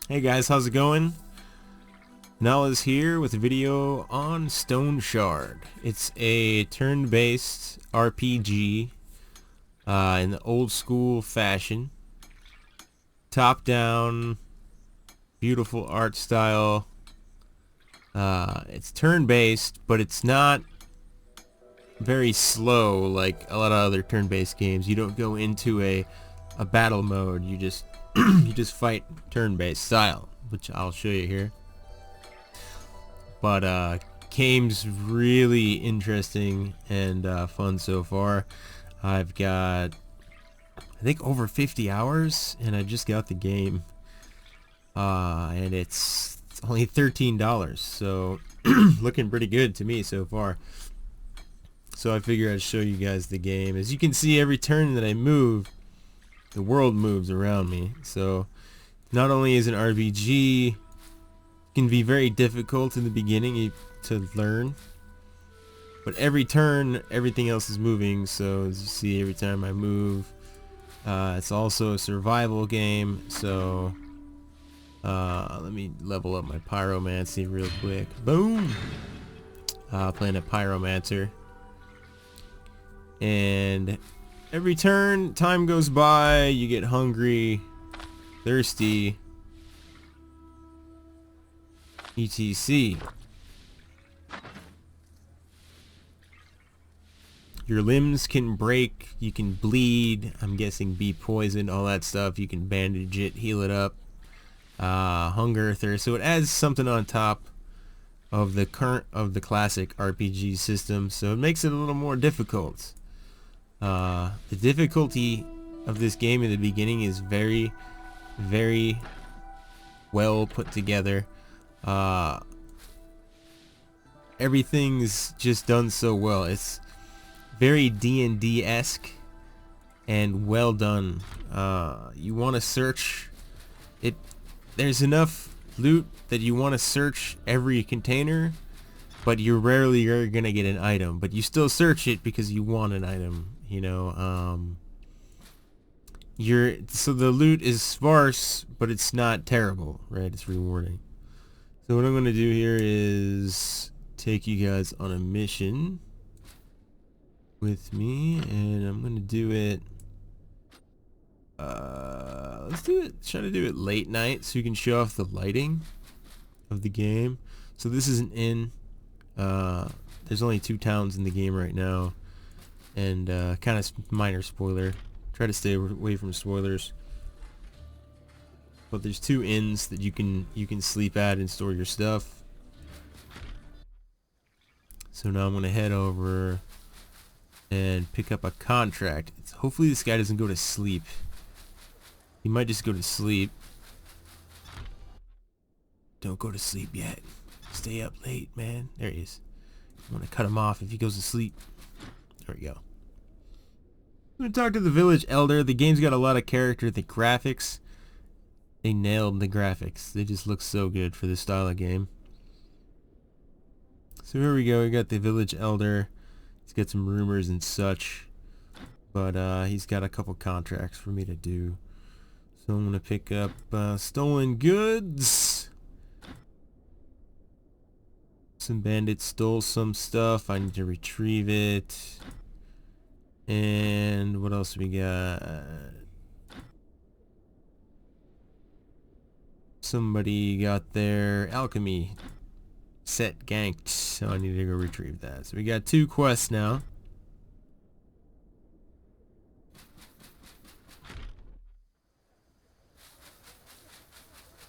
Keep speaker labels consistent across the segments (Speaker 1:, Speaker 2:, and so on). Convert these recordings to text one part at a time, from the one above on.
Speaker 1: Hey guys, how's it going? Inaliz here with a video on Stoneshard. It's a turn-based RPG in the old school fashion. Top-down, beautiful art style. It's turn-based, but it's not very slow like a lot of other turn-based games. You don't go into a battle mode. You just you just fight turn-based style, which I'll show you here. But game's really interesting and fun so far. I've got, I think, over 50 hours, and I just got the game. And it's only $13, so looking pretty good to me so far. So I figured I'd show you guys the game. As you can see, every turn that I move, the world moves around me. So not only is an RPG, can be very difficult in the beginning to learn, but every turn everything else is moving. So as you see, every time I move, it's also a survival game. So let me level up my pyromancy real quick. Boom. Playing a pyromancer, and every turn time goes by, you get hungry, thirsty, etc. Your limbs can break, you can bleed, I'm guessing be poisoned, all that stuff. You can bandage it, heal it up, hunger, thirst. So it adds something on top of the classic RPG system, so it makes it a little more difficult. The difficulty of this game in the beginning is very, very well put together. Everything's just done so well. It's very D&D-esque and well done. You want to search it. There's enough loot that you want to search every container, but you rarely are gonna get an item, but you still search it because you want an item, you know. So the loot is sparse, but it's not terrible, right? It's rewarding. So what I'm going to do here is take you guys on a mission with me, and I'm going to do it, try to do it late night so you can show off the lighting of the game. So this is an inn. There's only 2 towns in the game right now, and kind of minor spoiler. Try to stay away from spoilers. But there's 2 inns that you can sleep at and store your stuff. So now I'm gonna head over and pick up a contract. Hopefully this guy doesn't go to sleep. He might just go to sleep. Don't go to sleep yet. Stay up late, man. There he is. I'm gonna cut him off if he goes to sleep. There we go. I'm gonna talk to the village elder. The game's got a lot of character. The graphics, they nailed the graphics. They just look so good for this style of game. So here we go. We got the village elder. He's got some rumors and such, but he's got a couple contracts for me to do. So I'm gonna pick up stolen goods. Some bandits stole some stuff. I need to retrieve it. And what else we got? Somebody got their alchemy set ganked, so I need to go retrieve that. So we got 2 quests now.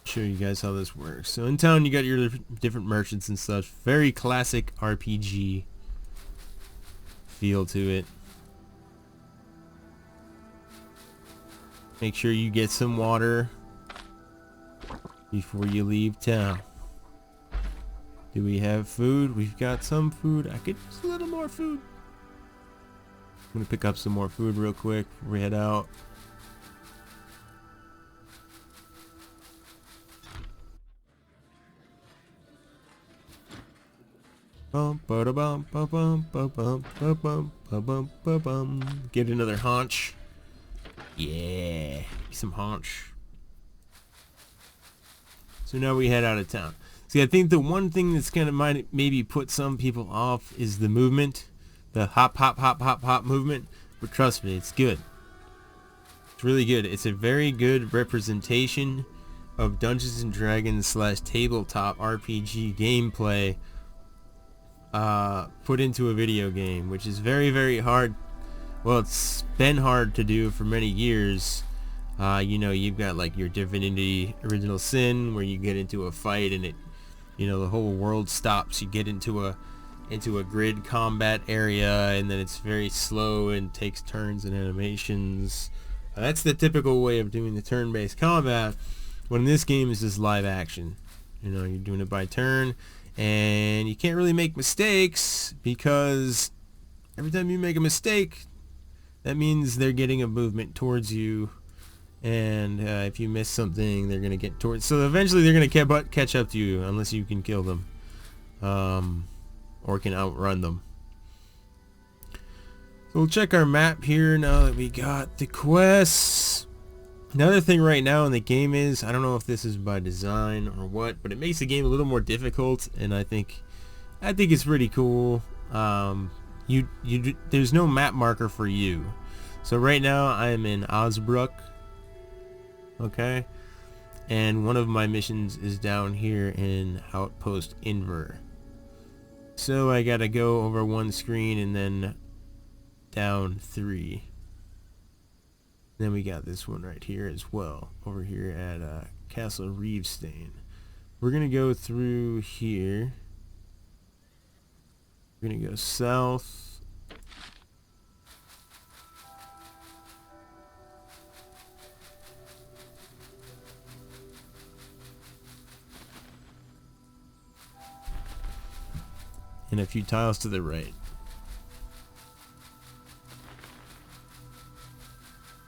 Speaker 1: Show you guys how this works. So in town you got your different merchants and such. Very classic RPG feel to it. Make sure you get some water before you leave town. Do we have food? We've got some food. I could use a little more food. I'm gonna pick up some more food real quick before we head out. Get another haunch. Yeah, some haunch. So now we head out of town. See, I think the one thing that's gonna might maybe put some people off is the movement, the hop, hop, hop, hop, hop movement. But trust me, it's good. It's really good. It's a very good representation of Dungeons and Dragons / tabletop RPG gameplay put into a video game, which is very, very hard. Well, it's been hard to do for many years. You know, you've got like your Divinity Original Sin, where you get into a fight and it, you know, the whole world stops. You get into a grid combat area, and then it's very slow and takes turns and animations. That's the typical way of doing the turn-based combat. When this game is just live action, you know, you're doing it by turn, and you can't really make mistakes, because every time you make a mistake, that means they're getting a movement towards you, and if you miss something, they're gonna get towards. So eventually, they're gonna catch up to you, unless you can kill them, or can outrun them. So we'll check our map here now that we got the quests. Another thing right now in the game is, I don't know if this is by design or what, but it makes the game a little more difficult, and I think it's pretty cool. There's no map marker for you. So right now I'm in Osbrook, okay, and one of my missions is down here in Outpost Inver. So I gotta go over one screen and then down 3. Then we got this one right here as well, over here at Castle Reevestein. We're gonna go through here. We're gonna go south. And a few tiles to the right.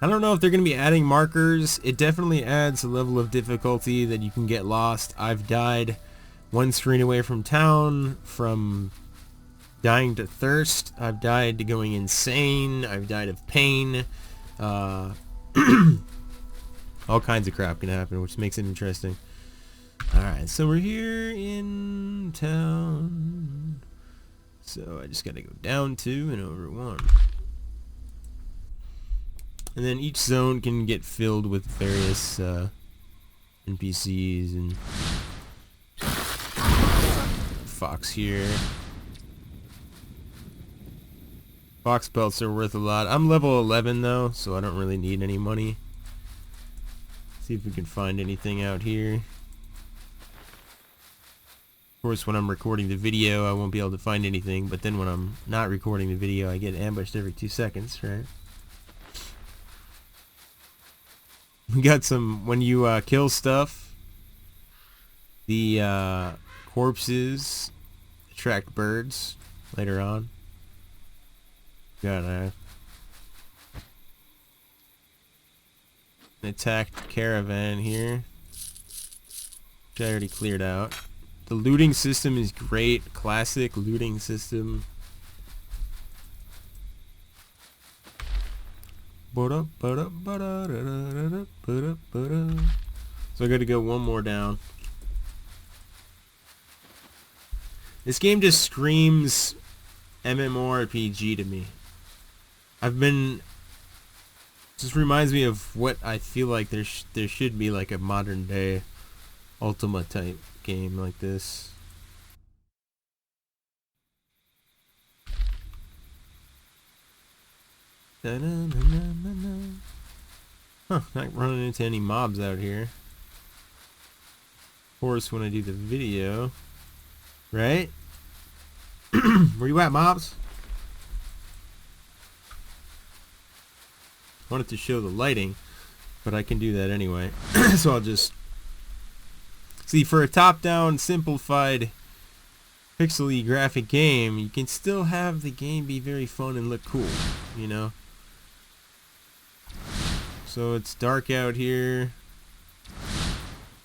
Speaker 1: I don't know if they're going to be adding markers. It definitely adds a level of difficulty that you can get lost. I've died one screen away from town, from dying to thirst. I've died to going insane. I've died of pain. All kinds of crap can happen, which makes it interesting. Alright, so we're here in town. So I just got to go down 2 and over 1. And then each zone can get filled with various NPCs and fox here. Fox belts are worth a lot. I'm level 11 though, so I don't really need any money. See if we can find anything out here. Of course, when I'm recording the video, I won't be able to find anything, but then when I'm not recording the video, I get ambushed every 2 seconds, right? We got some, when you kill stuff, the corpses attract birds later on. Got an attacked caravan here, which I already cleared out. The looting system is great, classic looting system. So I gotta go one more down. This game just screams MMORPG to me. Just reminds me of what I feel like there should be, like a modern day Ultima type game like this. Huh, not running into any mobs out here. Of course, when I do the video, right? Where you at, mobs? Wanted to show the lighting, but I can do that anyway. So I'll just see, for a top-down, simplified, pixely graphic game, you can still have the game be very fun and look cool, you know? So it's dark out here.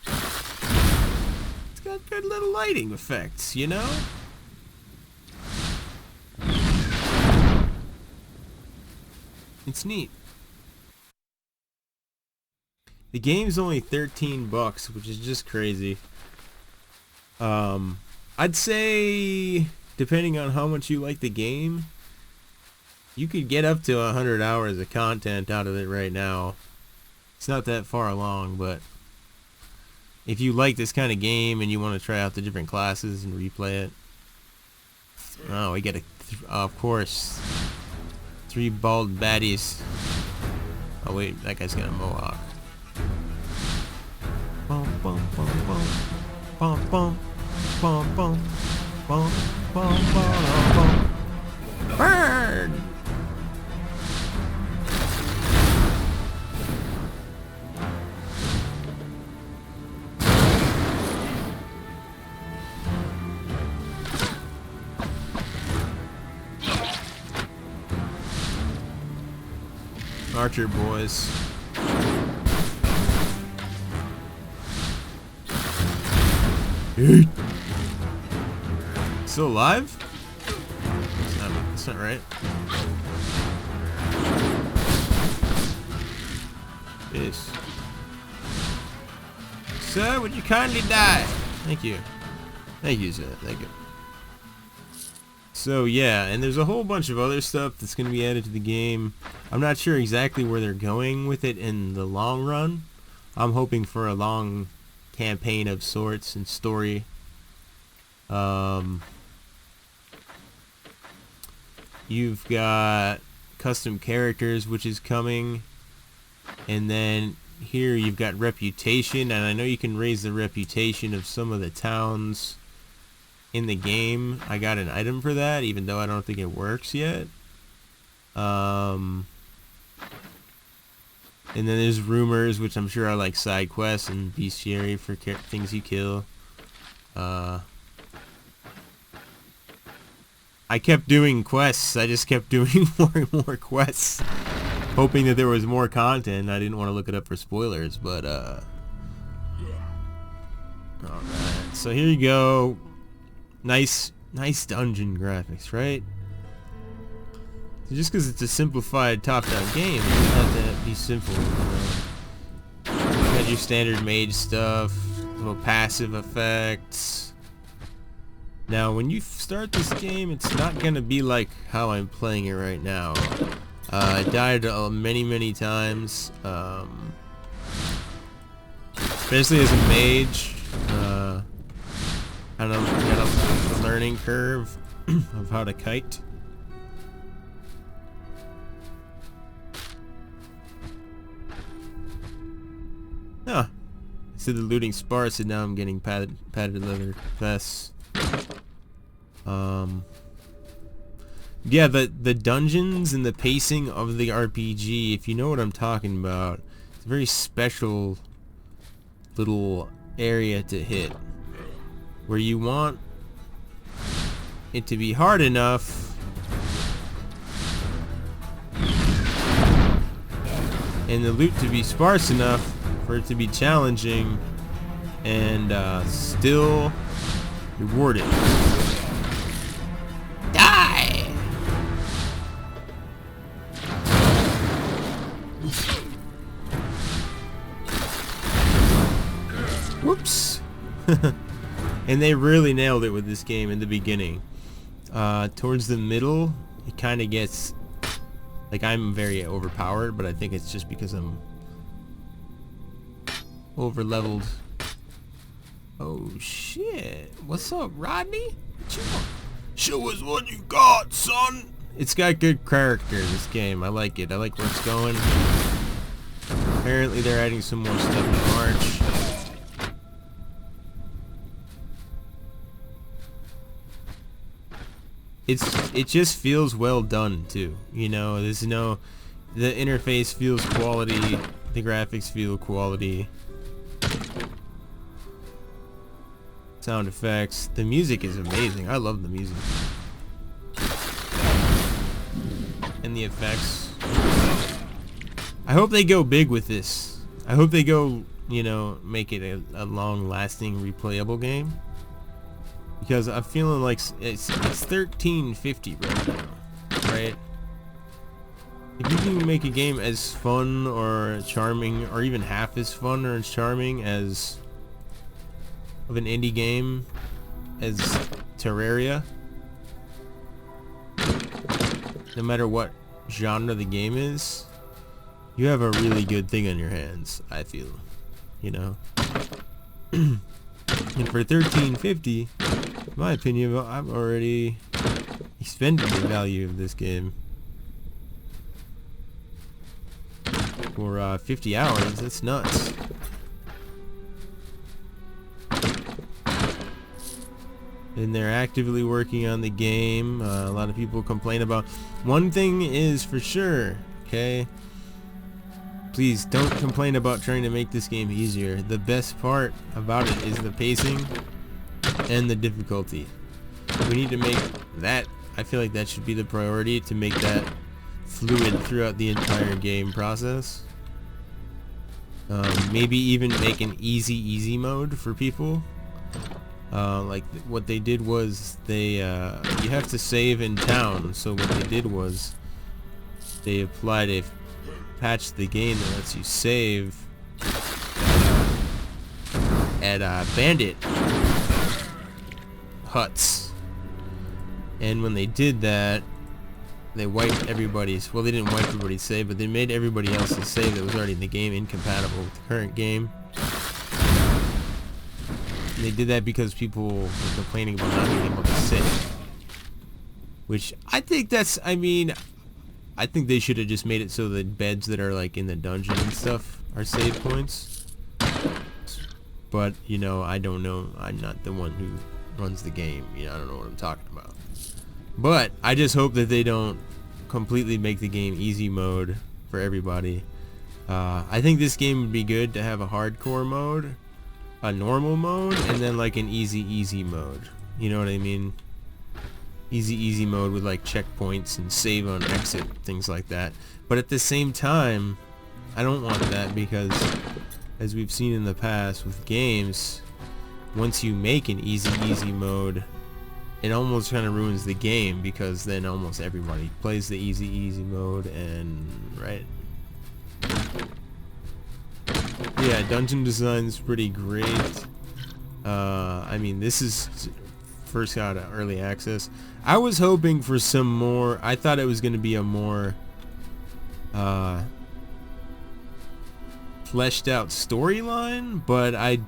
Speaker 1: It's got good little lighting effects, you know? It's neat. The game's only $13, which is just crazy. I'd say, depending on how much you like the game, you could get up to 100 hours of content out of it right now. It's not that far along, but if you like this kind of game and you want to try out the different classes and replay it. Oh, we get of course, 3 bald baddies. Oh wait, that guy's got a mohawk. Bum bum bum bum bum bum bum bum bum bum bum. Burn! Archer boys. Eat. Still alive? That's not right. Yes. Sir, would you kindly die? Thank you. Thank you, sir. Thank you. So yeah, and there's a whole bunch of other stuff that's going to be added to the game. I'm not sure exactly where they're going with it in the long run. I'm hoping for a long campaign of sorts and story. You've got custom characters, which is coming, and then here you've got reputation, and I know you can raise the reputation of some of the towns in the game. I got an item for that, even though I don't think it works yet. And then there's rumors, which I'm sure are like side quests and bestiary for things you kill. I kept doing quests. I just kept doing more and more quests, hoping that there was more content. I didn't want to look it up for spoilers, but alright. So here you go. Nice dungeon graphics, right? So just because it's a simplified top-down game, it doesn't have to be simple. You got your standard mage stuff, little passive effects. Now, when you start this game, it's not gonna be like how I'm playing it right now. I died many times, especially as a mage. Kind of got a learning curve of how to kite. Huh. Instead of looting sparse, and now I'm getting padded leather vests. Yeah, the dungeons and the pacing of the RPG, if you know what I'm talking about, it's a very special little area to hit, where you want it to be hard enough and the loot to be sparse enough for it to be challenging and still rewarded. Die! Whoops. And they really nailed it with this game in the beginning. Towards the middle, it kind of gets like I'm very overpowered, but I think it's just because I'm over leveled. Oh shit! What's up, Rodney? What you want? Show us what you got, son. It's got good character, this game. I like it. I like where it's going. Apparently, they're adding some more stuff in March. It just feels well done too. You know, the interface feels quality. The graphics feel quality. Sound effects. The music is amazing. I love the music. And the effects. I hope they go big with this. I hope they go, make it a long-lasting, replayable game. Because I'm feeling like it's $13.50 right now, right? if you can make a game as fun or charming, or even half as fun or as charming as of an indie game as Terraria, no matter what genre the game is, you have a really good thing on your hands, I feel, you know. And for $13.50, in my opinion, I've already expended the value of this game. For 50 hours, that's nuts. And they're actively working on the game. A lot of people complain about... One thing is for sure, okay? Please don't complain about trying to make this game easier. The best part about it is the pacing and the difficulty. We need to make that... I feel like that should be the priority, to make that fluid throughout the entire game process. Maybe even make an easy mode for people. Like what they did was they you have to save in town, so what they did was they applied a patch to the game that lets you save at bandit huts. And when they did that, they wiped everybody's, well, they didn't wipe everybody's save, but they made everybody else's save that was already in the game incompatible with the current game. And they did that because people were complaining about not being able to save. Which, I think that's, I mean, I think they should have just made it so the beds that are like in the dungeon and stuff are save points. But, you know, I don't know. I'm not the one who runs the game. You know, I don't know what I'm talking about. But I just hope that they don't completely make the game easy mode for everybody. I think this game would be good to have a hardcore mode, a normal mode, and then like an easy mode. You know what I mean? Easy mode with like checkpoints and save on exit, things like that. But at the same time, I don't want that, because as we've seen in the past with games, once you make an easy mode, it almost kind of ruins the game, because then almost everybody plays the easy mode, and right. Yeah, dungeon design's pretty great. I mean, this is first got early access. I was hoping for some more. I thought it was going to be a more fleshed out storyline, but I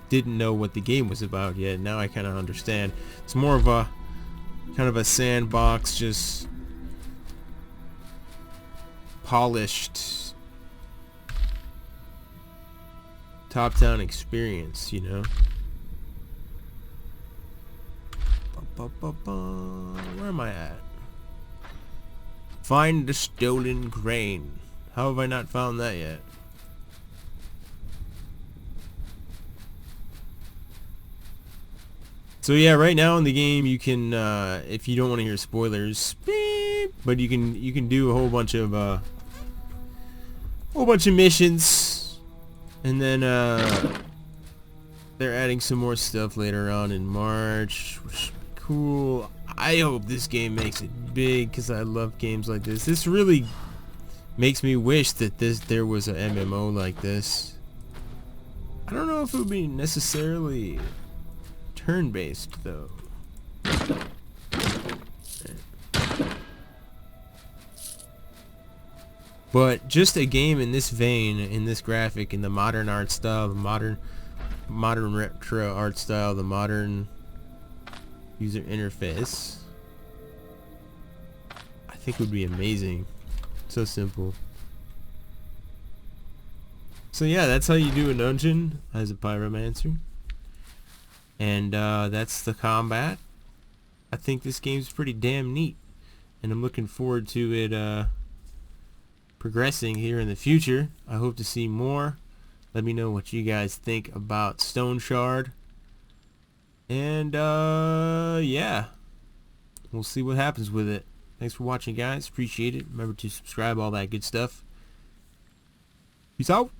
Speaker 1: didn't know what the game was about yet. Now I kind of understand. It's more of a kind of a sandbox, just polished top-down experience, you know. Where am I at? Find the stolen grain. How have I not found that yet? So yeah, right now in the game you can, if you don't want to hear spoilers, beep, but you can do a whole bunch of missions, and then they're adding some more stuff later on in March, which is cool. I hope this game makes it big, because I love games like this. This really makes me wish that there was an MMO like this. I don't know if it would be necessarily turn-based though. But just a game in this vein, in this graphic, in the modern art style, the modern retro art style, the modern user interface, I think would be amazing. So simple. So yeah, that's how you do a dungeon as a pyromancer. And that's the combat. I think this game's pretty damn neat, and I'm looking forward to it progressing here in the future. I hope to see more. Let me know what you guys think about Stoneshard. And yeah, we'll see what happens with it. Thanks for watching, guys. Appreciate it. Remember to subscribe, all that good stuff. Peace out.